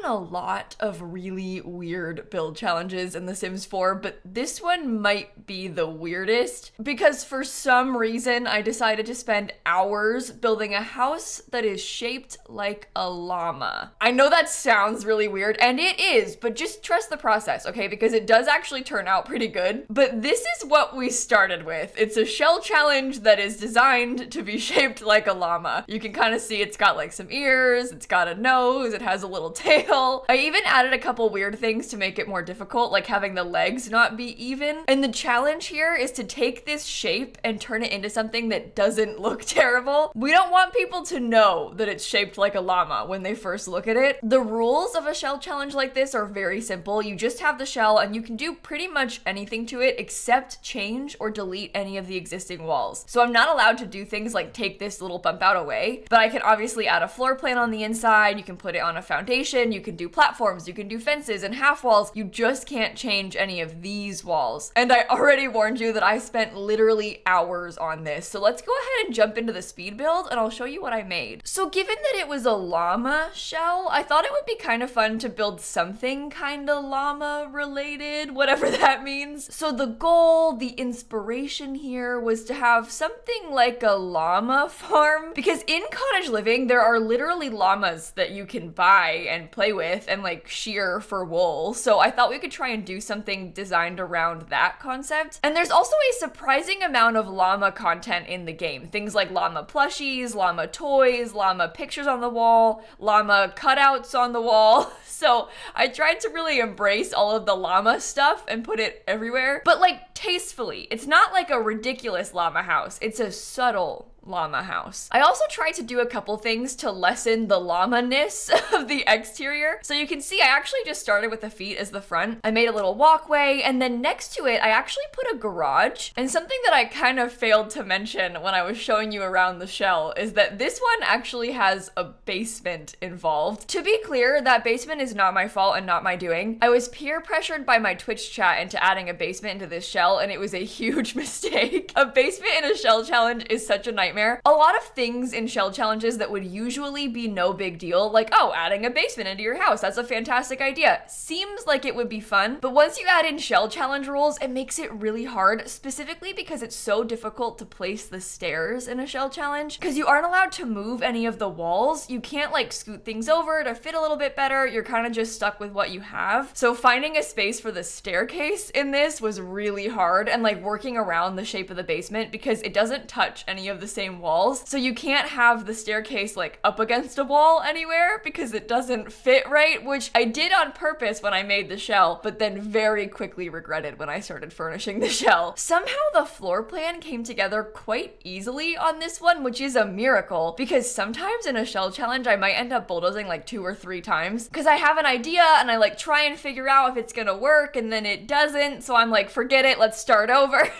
done a lot of really weird build challenges in The Sims 4, but this one might be the weirdest because for some reason I decided to spend hours building a house that is shaped like a llama. I know that sounds really weird, and it is, but just trust the process, okay? Because it does actually turn out pretty good. But this is what we started with. It's a shell challenge that is designed to be shaped like a llama. You can kind of see it's got like some ears, it's got a nose, it has a little tail. I even added a couple weird things to make it more difficult, like having the legs not be even. And the challenge here is to take this shape and turn it into something that doesn't look terrible. We don't want people to know that it's shaped like a llama when they first look at it. The rules of a shell challenge like this are very simple. You just have the shell and you can do pretty much anything to it except change or delete any of the existing walls. So I'm not allowed to do things like take this little bump out away, but I can obviously add a floor plan on the inside. You can put it on a foundation. You can do platforms. You can do fences and half walls. You just can't change any of these walls. And I already warned you that I spent literally hours on this. So let's go ahead and jump into the speed build and I'll show you what I made. So given that it was a llama shell, I thought it would be kind of fun to build something kind of llama related, whatever that means. So the goal, the inspiration here was to have something like a llama farm, because in cottage living, there are literally llamas that you can buy and play with and like shear for wool. So I thought we could try and do something designed around that concept. And there's also a surprising amount of llama content in the game. Things like llama plushies, llama toys, llama pictures on the wall, llama cutouts on the wall. So I tried to really embrace all of the llama stuff and put it everywhere, but like tastefully. It's not like a ridiculous llama house. It's a subtle llama house. I also tried to do a couple things to lessen the llama-ness of the exterior. So you can see I actually just started with the feet as the front. I made a little walkway, and then next to it, I actually put a garage. And something that I kind of failed to mention when I was showing you around the shell is that this one actually has a basement involved. To be clear, that basement is not my fault and not my doing. I was peer pressured by my Twitch chat into adding a basement into this shell, and it was a huge mistake. A basement in a shell challenge is such a nightmare. A lot of things in shell challenges that would usually be no big deal, like, oh, adding a basement into your house, that's a fantastic idea, seems like it would be fun, but once you add in shell challenge rules, it makes it really hard, specifically because it's so difficult to place the stairs in a shell challenge, because you aren't allowed to move any of the walls. You can't like scoot things over to fit a little bit better. You're kind of just stuck with what you have. So finding a space for the staircase in this was really hard, and like working around the shape of the basement because it doesn't touch any of the same walls. So you can't have the staircase like up against a wall anywhere because it doesn't fit right, which I did on purpose when I made the shell, but then very quickly regretted when I started furnishing the shell. Somehow the floor plan came together quite easily on this one, which is a miracle, because sometimes in a shell challenge I might end up bulldozing like 2 or 3 times because I have an idea and I like try and figure out if it's gonna work and then it doesn't, so I'm like, forget it, let's start over.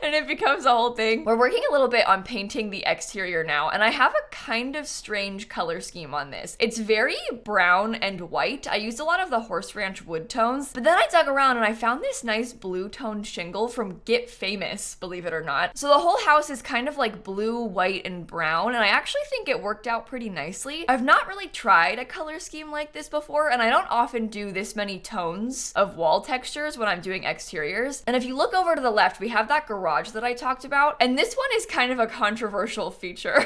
And it becomes a whole thing. We're working a little bit on painting the exterior now, and I have a kind of strange color scheme on this. It's very brown and white. I used a lot of the Horse Ranch wood tones, but then I dug around and I found this nice blue toned shingle from Get Famous, believe it or not. So the whole house is kind of like blue, white, and brown, and I actually think it worked out pretty nicely. I've not really tried a color scheme like this before, and I don't often do this many tones of wall textures when I'm doing exteriors. And if you look over to the left, we have that garage that I talked about, and this one is kind of a controversial feature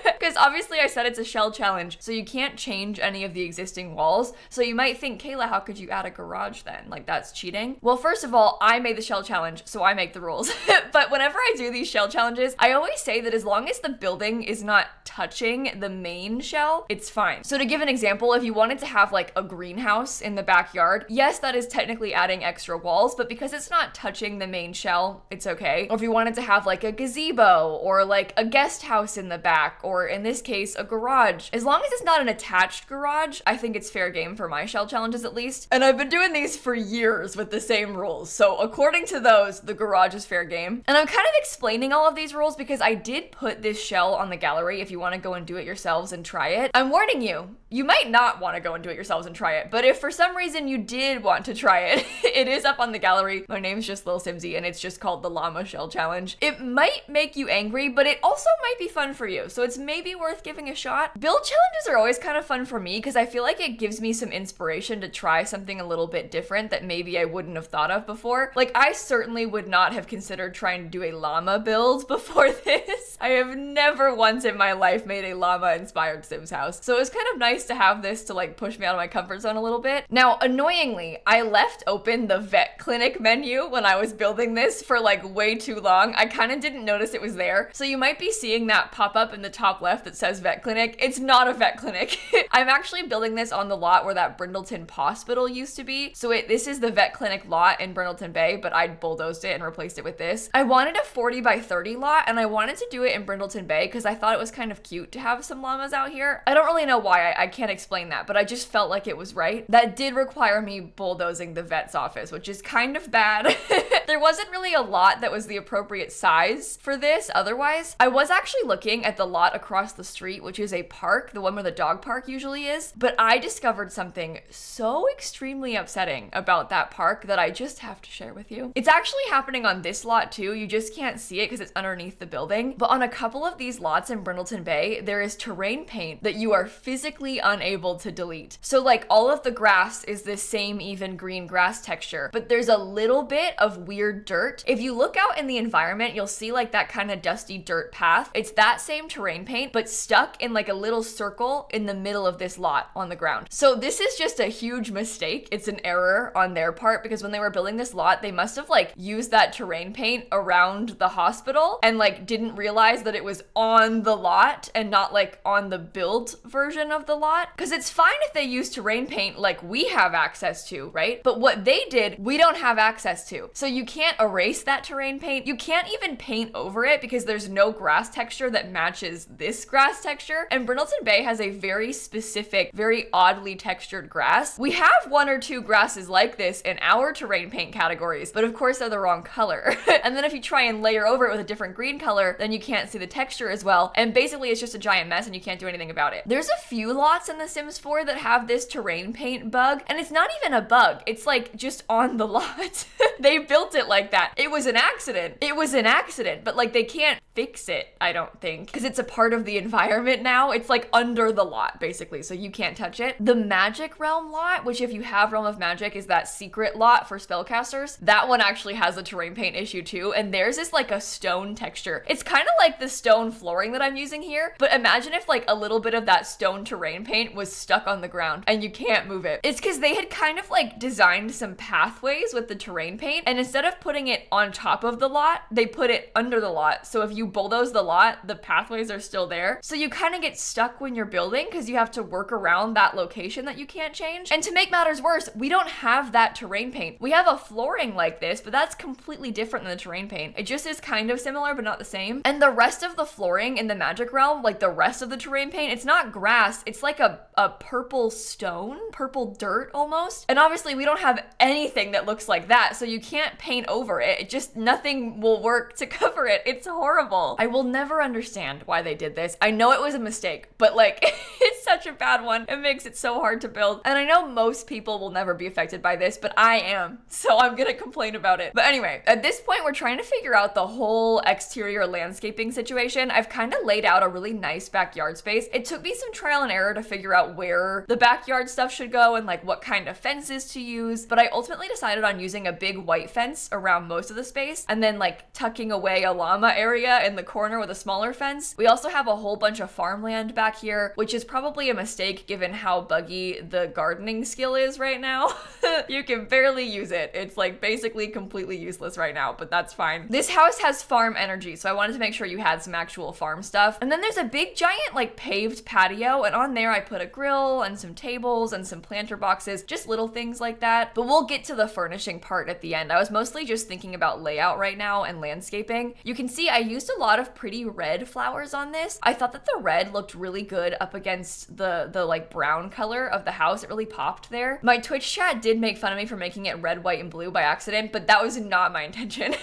because obviously I said it's a shell challenge, so you can't change any of the existing walls. So you might think, Kayla, how could you add a garage then? Like, that's cheating. Well, first of all, I made the shell challenge, so I make the rules. But whenever I do these shell challenges, I always say that as long as the building is not touching the main shell, it's fine. So to give an example, if you wanted to have like a greenhouse in the backyard, yes, that is technically adding extra walls, but because it's not touching the main shell, it's okay. Or if you wanted to have like a gazebo or like a guest house in the back, or in this case, a garage, as long as it's not an attached garage, I think it's fair game for my shell challenges at least. And I've been doing these for years with the same rules. So according to those, the garage is fair game. And I'm kind of explaining all of these rules because I did put this shell on the gallery if you want to go and do it yourselves and try it. I'm warning you, you might not want to go and do it yourselves and try it, but if for some reason you did want to try it, it is up on the gallery. My name's just lilsimsie and it's just called the Llama Shell Challenge. It might make you angry, but it also might be fun for you. So it's maybe maybe worth giving a shot. Build challenges are always kind of fun for me because I feel like it gives me some inspiration to try something a little bit different that maybe I wouldn't have thought of before. Like, I certainly would not have considered trying to do a llama build before this. I have never once in my life made a llama inspired Sims house. So it was kind of nice to have this to like push me out of my comfort zone a little bit. Now, annoyingly, I left open the vet clinic menu when I was building this for like way too long. I kind of didn't notice it was there. So you might be seeing that pop up in the top left that says vet clinic. It's not a vet clinic. I'm actually building this on the lot where that Brindleton Hospital used to be. So this is the vet clinic lot in Brindleton Bay, but I bulldozed it and replaced it with this. I wanted a 40 by 30 lot and I wanted to do it in Brindleton Bay because I thought it was kind of cute to have some llamas out here. I don't really know why, I can't explain that, but I just felt like it was right. That did require me bulldozing the vet's office, which is kind of bad. There wasn't really a lot that was the appropriate size for this otherwise. I was actually looking at the lot across the street, which is a park, the one where the dog park usually is, but I discovered something so extremely upsetting about that park that I just have to share with you. It's actually happening on this lot too. You just can't see it because it's underneath the building, but on a couple of these lots in Brindleton Bay, there is terrain paint that you are physically unable to delete. So like all of the grass is this same even green grass texture, but there's a little bit of weird dirt. If you look out in the environment, you'll see like that kind of dusty dirt path. It's that same terrain paint, but stuck in like a little circle in the middle of this lot on the ground. So this is just a huge mistake. It's an error on their part because when they were building this lot, they must have like used that terrain paint around the hospital and like didn't realize that it was on the lot and not like on the build version of the lot. Because it's fine if they use terrain paint like we have access to, right? But what they did, we don't have access to. So you can't erase that terrain paint. You can't even paint over it because there's no grass texture that matches this grass texture. And Brindleton Bay has a very specific, very oddly textured grass. We have one or two grasses like this in our terrain paint categories, but of course they're the wrong color. And then if you try and layer over it with a different green color, then you can't see the texture as well. And basically it's just a giant mess and you can't do anything about it. There's a few lots in The Sims 4 that have this terrain paint bug, and it's not even a bug. It's like just on the lot. They built it like that. It was an accident. It was an accident, but like they can't fix it, I don't think, because it's a part of the environment now. It's like under the lot basically, so you can't touch it. The Magic Realm lot, which if you have Realm of Magic is that secret lot for spellcasters, that one actually has a terrain paint issue too, and theirs is like a stone texture. It's kind of like the stone flooring that I'm using here, but imagine if like a little bit of that stone terrain paint was stuck on the ground and you can't move it. It's because they had kind of like designed some pathways with the terrain paint, and instead of putting it on top of the lot, they put it under the lot. So if you bulldoze the lot, the pathways are still there. So you kind of get stuck when you're building because you have to work around that location that you can't change. And to make matters worse, we don't have that terrain paint. We have a flooring like this, but that's completely different than the terrain paint. It just is kind of similar, but not the same. And the rest of the flooring in the Magic Realm, like the rest of the terrain paint, it's not grass. It's like a purple stone, purple dirt almost. And obviously we don't have anything that looks like that, so you can't paint over it. It just, nothing will work to cover it. It's horrible. I will never understand why they did this. I know it was a mistake, but like, it's such a bad one. It makes it so hard to build. And I know most people will never be affected by this, but I am. So I'm gonna complain about it. But anyway, at this point, we're trying to figure out the whole exterior landscaping situation. I've kind of laid out a really nice backyard space. It took me some trial and error to figure out where the backyard stuff should go and like what kind of fences to use. But I ultimately decided on using a big white fence around most of the space and then like tucking away a llama area in the corner with a smaller fence. We also have a whole bunch of farmland back here, which is probably a mistake given how buggy the gardening skill is right now. You can barely use it. It's like basically completely useless right now, but that's fine. This house has farm energy, so I wanted to make sure you had some actual farm stuff. And then there's a big giant like paved patio, and on there I put a grill and some tables and some planter boxes, just little things like that. But we'll get to the furnishing part at the end. I was mostly just thinking about layout right now and landscaping. You can see I used a lot of pretty red flowers on this. I thought that the red looked really good up against the like brown color of the house. It really popped there. My Twitch chat did make fun of me for making it red, white, and blue by accident, but that was not my intention.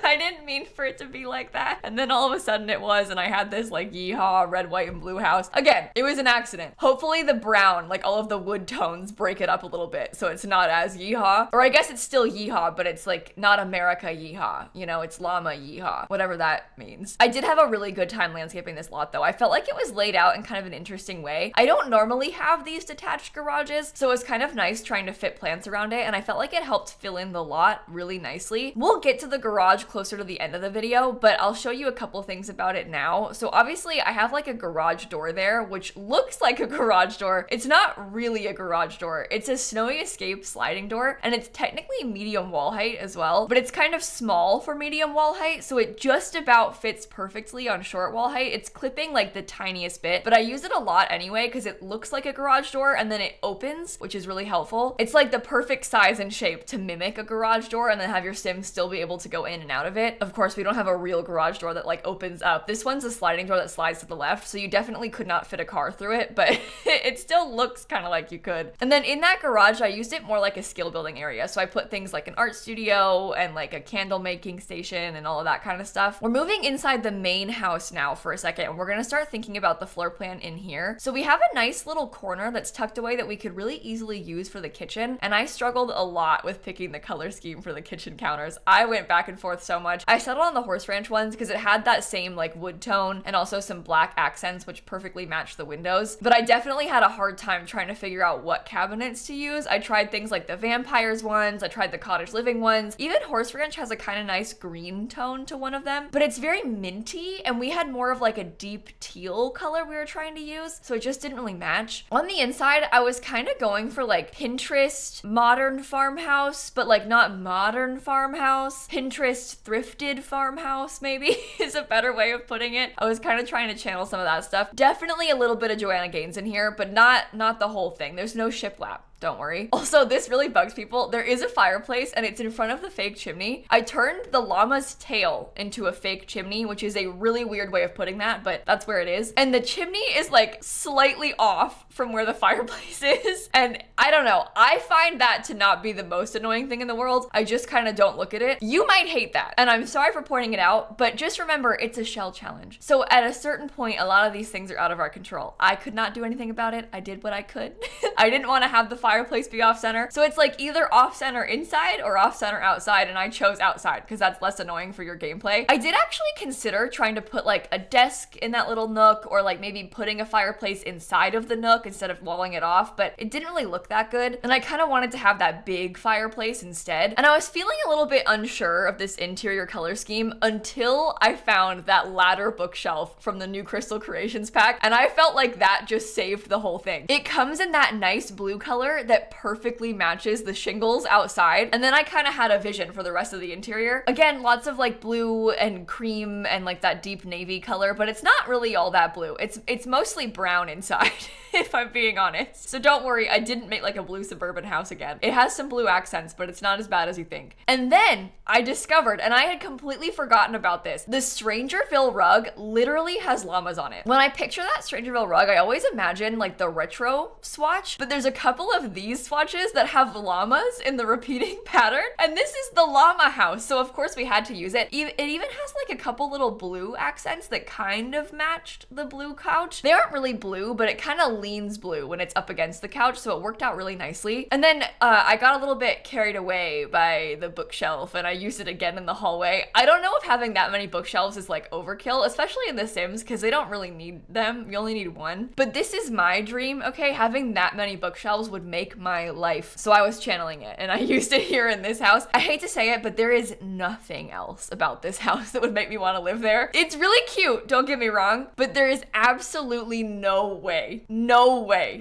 I didn't mean for it to be like that. And then all of a sudden it was, and I had this like yeehaw red, white, and blue house. Again, it was an accident. Hopefully the brown, like all of the wood tones break it up a little bit so it's not as yeehaw. Or I guess it's still yeehaw, but it's like like not America yeehaw, you know, it's llama yeehaw, whatever that means. I did have a really good time landscaping this lot though. I felt like it was laid out in kind of an interesting way. I don't normally have these detached garages, so it was kind of nice trying to fit plants around it, and I felt like it helped fill in the lot really nicely. We'll get to the garage closer to the end of the video, but I'll show you a couple things about it now. So obviously I have like a garage door there, which looks like a garage door. It's not really a garage door. It's a Snowy Escape sliding door, and it's technically medium wall height as well, but it's kind of small for medium wall height, so it just about fits perfectly on short wall height. It's clipping like the tiniest bit, but I use it a lot anyway because it looks like a garage door and then it opens, which is really helpful. It's like the perfect size and shape to mimic a garage door and then have your Sims still be able to go in and out of it. Of course, we don't have a real garage door that like opens up. This one's a sliding door that slides to the left, so you definitely could not fit a car through it, but it still looks kind of like you could. And then in that garage, I used it more like a skill building area. So I put things like an art studio and like a candle making station and all of that kind of stuff. We're moving inside the main house now for a second, and we're gonna start thinking about the floor plan in here. So we have a nice little corner that's tucked away that we could really easily use for the kitchen, and I struggled a lot with picking the color scheme for the kitchen counters. I went back and forth so much. I settled on the horse ranch ones because it had that same like wood tone and also some black accents which perfectly matched the windows, but I definitely had a hard time trying to figure out what cabinets to use. I tried things like the vampires ones, I tried the cottage living ones, even horse ranch has a kind of nice green tone to one of them, but it's very minty, and we had more of like a deep teal color we were trying to use, so it just didn't really match. On the inside, I was kind of going for like Pinterest modern farmhouse, but like not modern farmhouse. Pinterest thrifted farmhouse maybe is a better way of putting it. I was kind of trying to channel some of that stuff. Definitely a little bit of Joanna Gaines in here, but not the whole thing. There's no shiplap. Don't worry. Also, this really bugs people. There is a fireplace and it's in front of the fake chimney. I turned the llama's tail into a fake chimney, which is a really weird way of putting that, but that's where it is. And the chimney is like slightly off from where the fireplace is. And I don't know. I find that to not be the most annoying thing in the world. I just kind of don't look at it. You might hate that. And I'm sorry for pointing it out, but just remember it's a shell challenge. So at a certain point, a lot of these things are out of our control. I could not do anything about it. I did what I could. I didn't want to have the fireplace be off center. So it's like either off center inside or off center outside, and I chose outside because that's less annoying for your gameplay. I did actually consider trying to put like a desk in that little nook, or like maybe putting a fireplace inside of the nook instead of walling it off, but it didn't really look that good. And I kind of wanted to have that big fireplace instead. And I was feeling a little bit unsure of this interior color scheme until I found that ladder bookshelf from the new Crystal Creations pack, and I felt like that just saved the whole thing. It comes in that nice blue color that perfectly matches the shingles outside, and then I kind of had a vision for the rest of the interior. Again, lots of like blue and cream and like that deep navy color, but it's not really all that blue. It's mostly brown inside, if I'm being honest. So don't worry, I didn't make like a blue suburban house again. It has some blue accents, but it's not as bad as you think. And then I discovered, and I had completely forgotten about this, the Strangerville rug literally has llamas on it. When I picture that Strangerville rug, I always imagine like the retro swatch, but there's a couple of these swatches that have llamas in the repeating pattern, and this is the llama house, so of course we had to use it. It even has like a couple little blue accents that kind of matched the blue couch. They aren't really blue, but it kind of leans blue when it's up against the couch, so it worked out really nicely. And then I got a little bit carried away by the bookshelf, and I used it again in the hallway. I don't know if having that many bookshelves is like overkill, especially in The Sims, because they don't really need them. You only need one. But this is my dream, okay? Having that many bookshelves would make my life. So I was channeling it, and I used it here in this house. I hate to say it, but there is nothing else about this house that would make me want to live there. It's really cute, don't get me wrong, but there is absolutely no way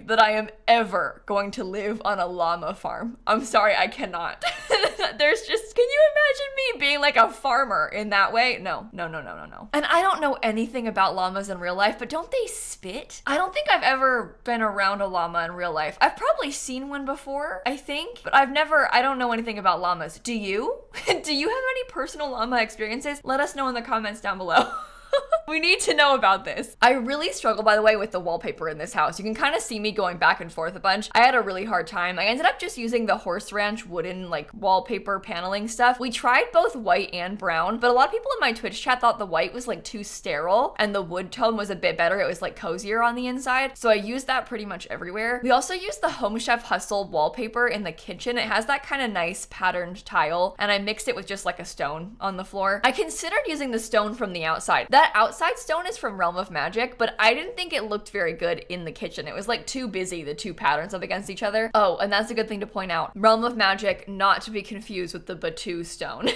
that I am ever going to live on a llama farm. I'm sorry, I cannot. There's just, can you imagine me being like a farmer in that way? No. And I don't know anything about llamas in real life, but don't they spit? I don't think I've ever been around a llama in real life. I've probably seen one before, I think, but I don't know anything about llamas. Do you? Do you have any personal llama experiences? Let us know in the comments down below. We need to know about this. I really struggle, by the way, with the wallpaper in this house. You can kind of see me going back and forth a bunch. I had a really hard time. I ended up just using the Horse Ranch wooden like wallpaper paneling stuff. We tried both white and brown, but a lot of people in my Twitch chat thought the white was like too sterile and the wood tone was a bit better. It was like cozier on the inside. So I used that pretty much everywhere. We also used the Home Chef Hustle wallpaper in the kitchen. It has that kind of nice patterned tile, and I mixed it with just like a stone on the floor. I considered using the stone from the outside. That outside stone is from Realm of Magic, but I didn't think it looked very good in the kitchen. It was like too busy, the two patterns up against each other. Oh, and that's a good thing to point out. Realm of Magic, not to be confused with the Batu stone.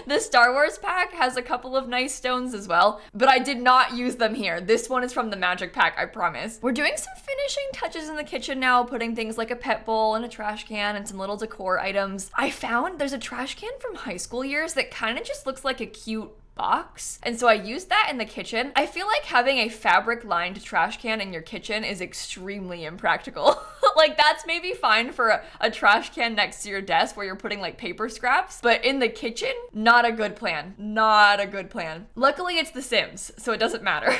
The Star Wars pack has a couple of nice stones as well, but I did not use them here. This one is from the Magic pack, I promise. We're doing some finishing touches in the kitchen now, putting things like a pet bowl and a trash can and some little decor items. I found there's a trash can from high school years that kind of just looks like a cute box, and so I used that in the kitchen. I feel like having a fabric lined trash can in your kitchen is extremely impractical. Like that's maybe fine for a trash can next to your desk where you're putting like paper scraps, but in the kitchen, not a good plan. Not a good plan. Luckily it's The Sims, so it doesn't matter.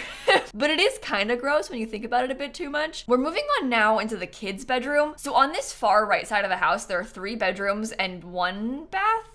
But it is kind of gross when you think about it a bit too much. We're moving on now into the kids' bedroom. So on this far right side of the house, there are 3 bedrooms and 1 bath.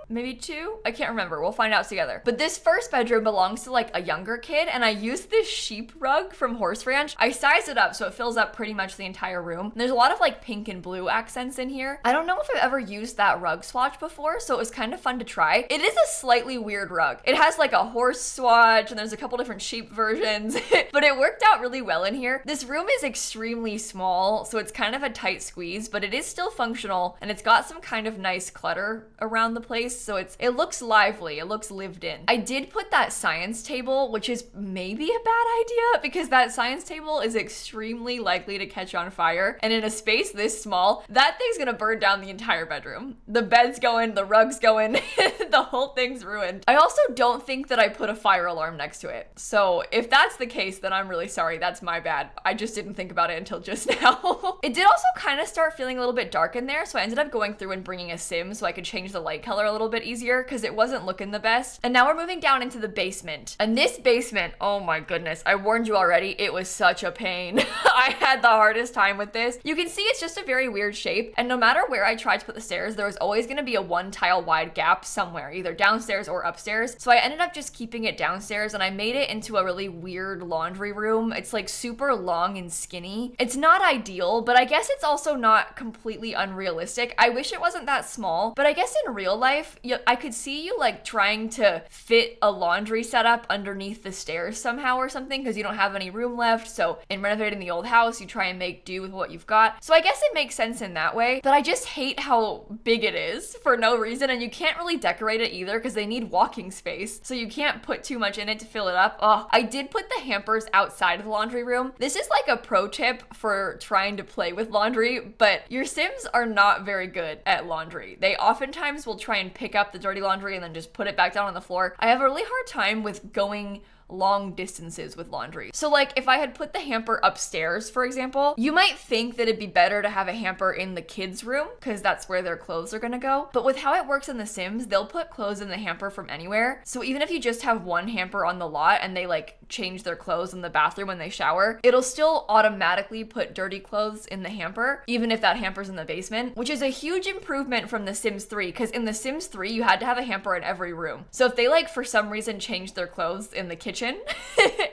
Maybe 2? I can't remember. We'll find out together. But this first bedroom belongs to like a younger kid, and I used this sheep rug from Horse Ranch. I sized it up so it fills up pretty much the entire room. And there's a lot of like pink and blue accents in here. I don't know if I've ever used that rug swatch before, so it was kind of fun to try. It is a slightly weird rug. It has like a horse swatch and there's a couple different sheep versions, but it worked out really well in here. This room is extremely small, so it's kind of a tight squeeze, but it is still functional, and it's got some kind of nice clutter around the place, so it looks lively, it looks lived in. I did put that science table, which is maybe a bad idea because that science table is extremely likely to catch on fire, and in a space this small, that thing's gonna burn down the entire bedroom. The bed's going, the rug's going, the whole thing's ruined. I also don't think that I put a fire alarm next to it, so if that's the case, then I'm really sorry, that's my bad. I just didn't think about it until just now. It did also kind of start feeling a little bit dark in there, so I ended up going through and bringing a sim so I could change the light color a little bit easier because it wasn't looking the best. And now we're moving down into the basement. And this basement, oh my goodness, I warned you already, it was such a pain. I had the hardest time with this. You can see it's just a very weird shape, and no matter where I tried to put the stairs, there was always going to be a 1 tile wide gap somewhere, either downstairs or upstairs. So I ended up just keeping it downstairs, and I made it into a really weird laundry room. It's like super long and skinny. It's not ideal, but I guess it's also not completely unrealistic. I wish it wasn't that small, but I guess in real life, I could see you like trying to fit a laundry setup underneath the stairs somehow or something because you don't have any room left. So in renovating the old house, you try and make do with what you've got. So I guess it makes sense in that way, but I just hate how big it is for no reason, and you can't really decorate it either because they need walking space. So you can't put too much in it to fill it up. Oh, I did put the hampers outside of the laundry room. This is like a pro tip for trying to play with laundry, but your Sims are not very good at laundry. They oftentimes will try and pick up the dirty laundry and then just put it back down on the floor. I have a really hard time with going long distances with laundry. So like if I had put the hamper upstairs, for example, you might think that it'd be better to have a hamper in the kids' room because that's where their clothes are gonna go. But with how it works in The Sims, they'll put clothes in the hamper from anywhere. So even if you just have one hamper on the lot and they like change their clothes in the bathroom when they shower, it'll still automatically put dirty clothes in the hamper, even if that hamper's in the basement, which is a huge improvement from The Sims 3, because in The Sims 3, you had to have a hamper in every room. So if they like for some reason changed their clothes in the kitchen,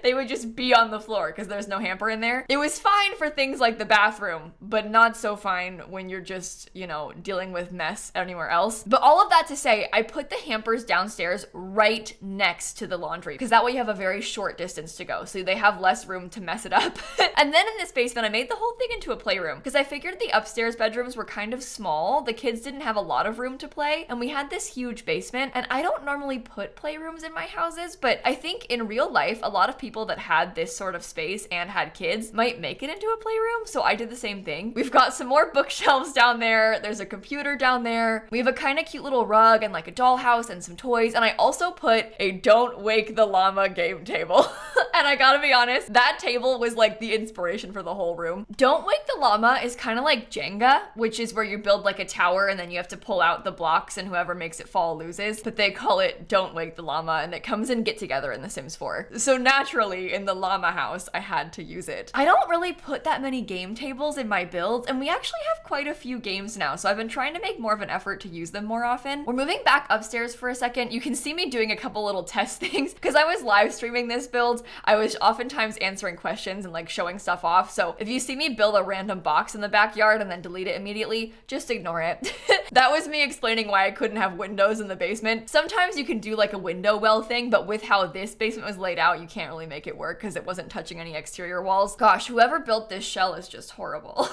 they would just be on the floor because there's no hamper in there. It was fine for things like the bathroom, but not so fine when you're just, you know, dealing with mess anywhere else. But all of that to say, I put the hampers downstairs right next to the laundry because that way you have a very short distance to go, so they have less room to mess it up. And then in this basement, I made the whole thing into a playroom because I figured the upstairs bedrooms were kind of small. The kids didn't have a lot of room to play, and we had this huge basement, and I don't normally put playrooms in my houses, but I think in real life, a lot of people that had this sort of space and had kids might make it into a playroom, so I did the same thing. We've got some more bookshelves down there. There's a computer down there. We have a kind of cute little rug and like a dollhouse and some toys, and I also put a Don't Wake the Llama game table. And I gotta be honest, that table was like the inspiration for the whole room. Don't Wake the Llama is kind of like Jenga, which is where you build like a tower and then you have to pull out the blocks and whoever makes it fall loses, but they call it Don't Wake the Llama, and it comes in Get Together in The Sims 4. for. So naturally, in the llama house, I had to use it. I don't really put that many game tables in my builds, and we actually have quite a few games now, so I've been trying to make more of an effort to use them more often. We're moving back upstairs for a second. You can see me doing a couple little test things because I was live streaming this build. I was oftentimes answering questions and like showing stuff off. So if you see me build a random box in the backyard and then delete it immediately, just ignore it. That was me explaining why I couldn't have windows in the basement. Sometimes you can do like a window well thing, but with how this basement was laid out, you can't really make it work because it wasn't touching any exterior walls. Gosh, whoever built this shell is just horrible.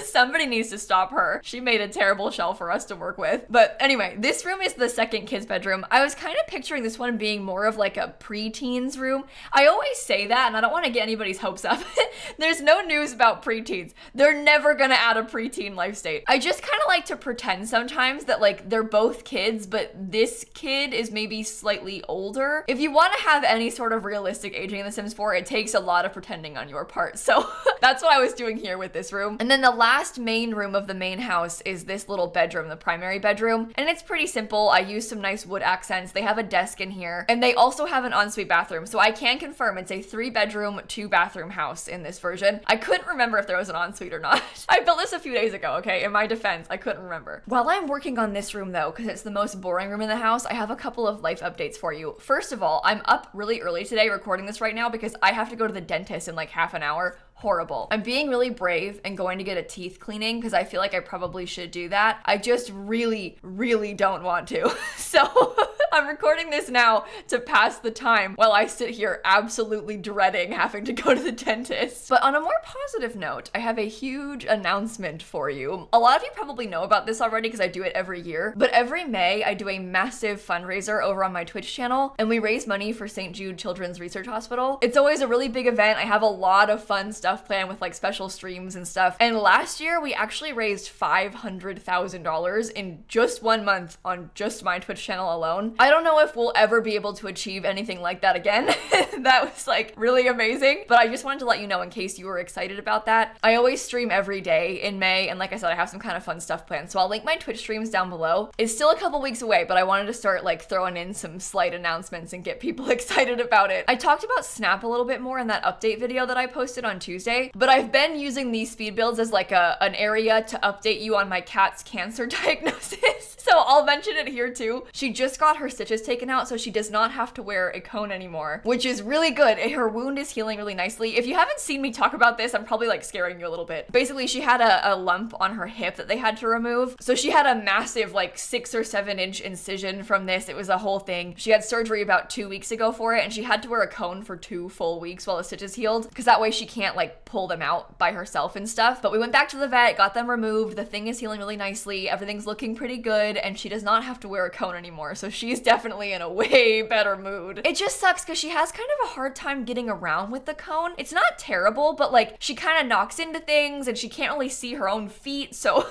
Somebody needs to stop her. She made a terrible shell for us to work with. But anyway, this room is the second kid's bedroom. I was kind of picturing this one being more of like a preteens room. I always say that and I don't want to get anybody's hopes up. There's no news about preteens. They're never gonna add a preteen life state. I just kind of like to pretend sometimes that like they're both kids, but this kid is maybe slightly older. If you want to have any sort of realistic aging in The Sims 4, it takes a lot of pretending on your part. So that's what I was doing here with this room. And then the last main room of the main house is this little bedroom, the primary bedroom. And it's pretty simple. I used some nice wood accents. They have a desk in here and they also have an ensuite bathroom. So I can confirm it's a 3-bedroom, 2-bathroom house in this version. I couldn't remember if there was an ensuite or not. I built this a few days ago, okay? In my defense, I couldn't remember. While I'm working on this room though, because it's the most boring room in the house, I have a couple of life updates for you. First of all, I'm up really early today recording this right now because I have to go to the dentist in like half an hour. Horrible. I'm being really brave and going to get a teeth cleaning because I feel like I probably should do that. I just really don't want to. So I'm recording this now to pass the time while I sit here absolutely dreading having to go to the dentist. But on a more positive note, I have a huge announcement for you. A lot of you probably know about this already because I do it every year, but every May I do a massive fundraiser over on my Twitch channel and we raise money for St. Jude Children's Research Hospital. It's always a really big event. I have a lot of fun stuff planned with like special streams and stuff. And last year we actually raised $500,000 in just 1 month on just my Twitch channel alone. I don't know if we'll ever be able to achieve anything like that again. That was like really amazing, but I just wanted to let you know in case you were excited about that. I always stream every day in May, and like I said, I have some kind of fun stuff planned. So I'll link my Twitch streams down below. It's still a couple weeks away, but I wanted to start like throwing in some slight announcements and get people excited about it. I talked about Snap a little bit more in that update video that I posted on Tuesday, but I've been using these speed builds as like an area to update you on my cat's cancer diagnosis. So I'll mention it here too. She just got her stitches taken out, so she does not have to wear a cone anymore, which is really good. Her wound is healing really nicely. If you haven't seen me talk about this, I'm probably like scaring you a little bit. Basically, she had a lump on her hip that they had to remove. So she had a massive like 6 or 7 inch incision from this. It was a whole thing. She had surgery about 2 weeks ago for it, and she had to wear a cone for 2 full weeks while the stitches healed, because that way she can't like pull them out by herself and stuff. But we went back to the vet, got them removed. The thing is healing really nicely. Everything's looking pretty good, and she does not have to wear a cone anymore. So she's definitely in a way better mood. It just sucks because she has kind of a hard time getting around with the cone. It's not terrible, but like she kind of knocks into things and she can't really see her own feet. So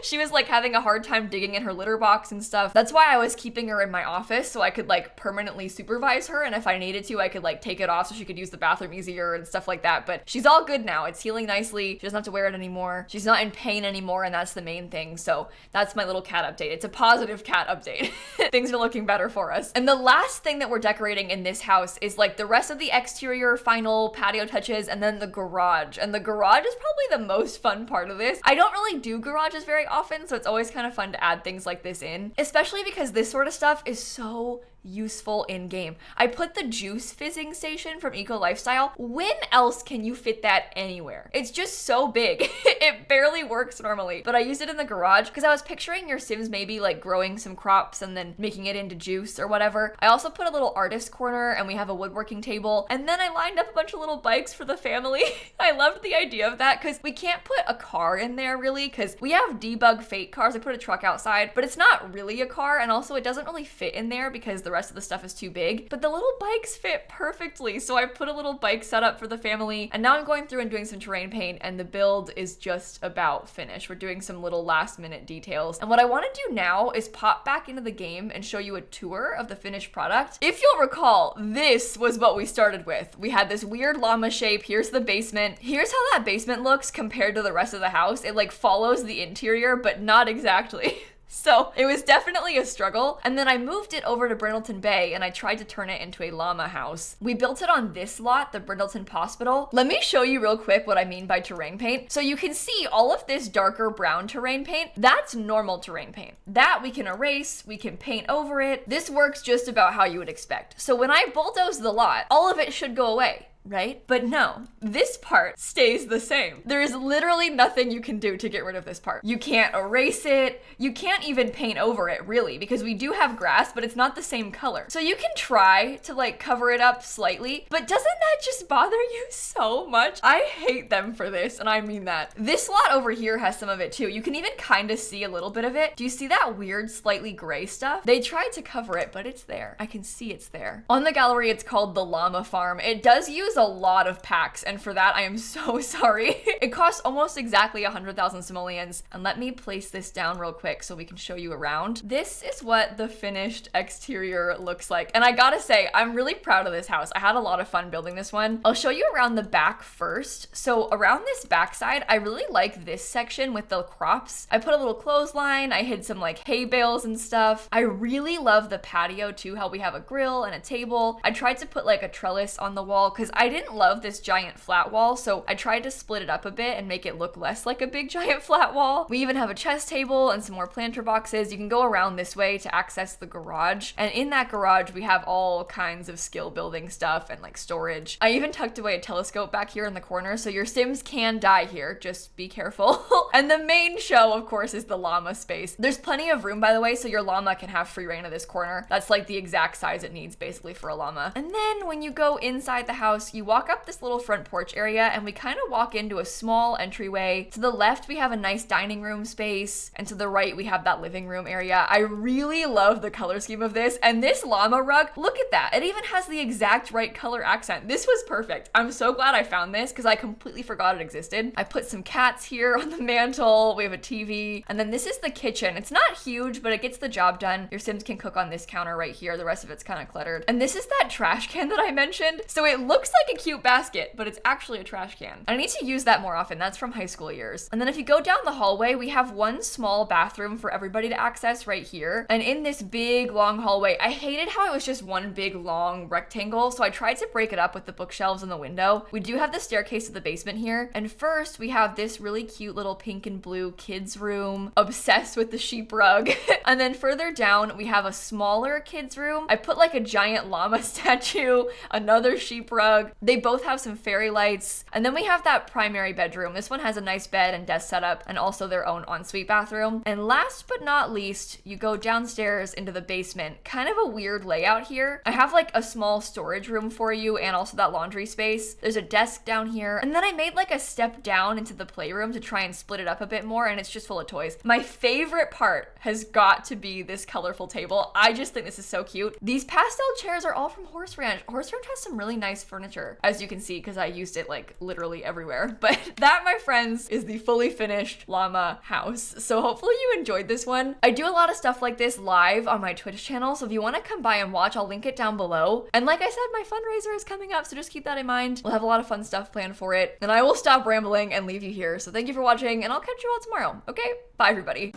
she was like having a hard time digging in her litter box and stuff. That's why I was keeping her in my office so I could like permanently supervise her. And if I needed to, I could like take it off so she could use the bathroom easier and stuff like that. But she's all good now. It's healing nicely. She doesn't have to wear it anymore. She's not in pain anymore, and that's the main thing. So that's my little cat update. It's a positive cat update. Things are looking better for us. And the last thing that we're decorating in this house is like the rest of the exterior final patio touches and then the garage. And the garage is probably the most fun part of this. I don't really do garages very often, so it's always kind of fun to add things like this in, especially because this sort of stuff is so useful in game. I put the juice fizzing station from Eco Lifestyle. When else can you fit that anywhere? It's just so big. It barely works normally, but I used it in the garage because I was picturing your Sims maybe like growing some crops and then making it into juice or whatever. I also put a little artist corner and we have a woodworking table, and then I lined up a bunch of little bikes for the family. I loved the idea of that because we can't put a car in there really because we have debug fate cars. I put a truck outside, but it's not really a car, and also it doesn't really fit in there because the rest of the stuff is too big, but the little bikes fit perfectly. So I put a little bike setup for the family, and now I'm going through and doing some terrain paint, and the build is just about finished. We're doing some little last minute details. And what I want to do now is pop back into the game and show you a tour of the finished product. If you'll recall, this was what we started with. We had this weird llama shape. Here's the basement. Here's how that basement looks compared to the rest of the house. It like follows the interior, but not exactly. So it was definitely a struggle. And then I moved it over to Brindleton Bay and I tried to turn it into a llama house. We built it on this lot, the Brindleton Hospital. Let me show you real quick what I mean by terrain paint. So you can see all of this darker brown terrain paint. That's normal terrain paint. That we can erase, we can paint over it. This works just about how you would expect. So when I bulldoze the lot, all of it should go away. Right? But no, this part stays the same. There is literally nothing you can do to get rid of this part. You can't erase it. You can't even paint over it, really, because we do have grass, but it's not the same color. So you can try to like cover it up slightly, but doesn't that just bother you so much? I hate them for this, and I mean that. This lot over here has some of it too. You can even kind of see a little bit of it. Do you see that weird, slightly gray stuff? They tried to cover it, but it's there. I can see it's there. On the gallery, it's called the Llama Farm. It does use a lot of packs, and for that I am so sorry. It costs almost exactly 100,000 simoleons, and let me place this down real quick so we can show you around. This is what the finished exterior looks like, and I gotta say, I'm really proud of this house. I had a lot of fun building this one. I'll show you around the back first. So around this backside, I really like this section with the crops. I put a little clothesline, I hid some like hay bales and stuff. I really love the patio too, how we have a grill and a table. I tried to put like a trellis on the wall because I didn't love this giant flat wall, so I tried to split it up a bit and make it look less like a big giant flat wall. We even have a chess table and some more planter boxes. You can go around this way to access the garage, and in that garage we have all kinds of skill building stuff and like storage. I even tucked away a telescope back here in the corner, so your Sims can die here, just be careful. And the main show, of course, is the llama space. There's plenty of room, by the way, so your llama can have free reign of this corner. That's like the exact size it needs basically for a llama. And then when you go inside the house, you walk up this little front porch area and we kind of walk into a small entryway. To the left, we have a nice dining room space, and to the right, we have that living room area. I really love the color scheme of this, and this llama rug, look at that. It even has the exact right color accent. This was perfect. I'm so glad I found this because I completely forgot it existed. I put some cats here on the mantle. We have a TV, and then this is the kitchen. It's not huge, but it gets the job done. Your Sims can cook on this counter right here. The rest of it's kind of cluttered. And this is that trash can that I mentioned. So it looks like a cute basket, but it's actually a trash can. I need to use that more often. That's from high school years. And then if you go down the hallway, we have one small bathroom for everybody to access right here. And in this big long hallway, I hated how it was just one big long rectangle, so I tried to break it up with the bookshelves in the window. We do have the staircase to the basement here. And first, we have this really cute little pink and blue kids room, obsessed with the sheep rug. And then further down, we have a smaller kids room. I put like a giant llama statue, another sheep rug. They both have some fairy lights. And then we have that primary bedroom. This one has a nice bed and desk setup and also their own ensuite bathroom. And last but not least, you go downstairs into the basement. Kind of a weird layout here. I have like a small storage room for you and also that laundry space. There's a desk down here. And then I made like a step down into the playroom to try and split it up a bit more, and it's just full of toys. My favorite part has got to be this colorful table. I just think this is so cute. These pastel chairs are all from Horse Ranch. Horse Ranch has some really nice furniture, as you can see, because I used it like literally everywhere. But that, my friends, is the fully finished llama house. So hopefully you enjoyed this one. I do a lot of stuff like this live on my Twitch channel, so if you want to come by and watch, I'll link it down below. And like I said, my fundraiser is coming up, so just keep that in mind. We'll have a lot of fun stuff planned for it. And I will stop rambling and leave you here. So thank you for watching, and I'll catch you all tomorrow. Okay? Bye, everybody.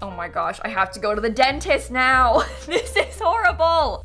Oh my gosh, I have to go to the dentist now. This is horrible.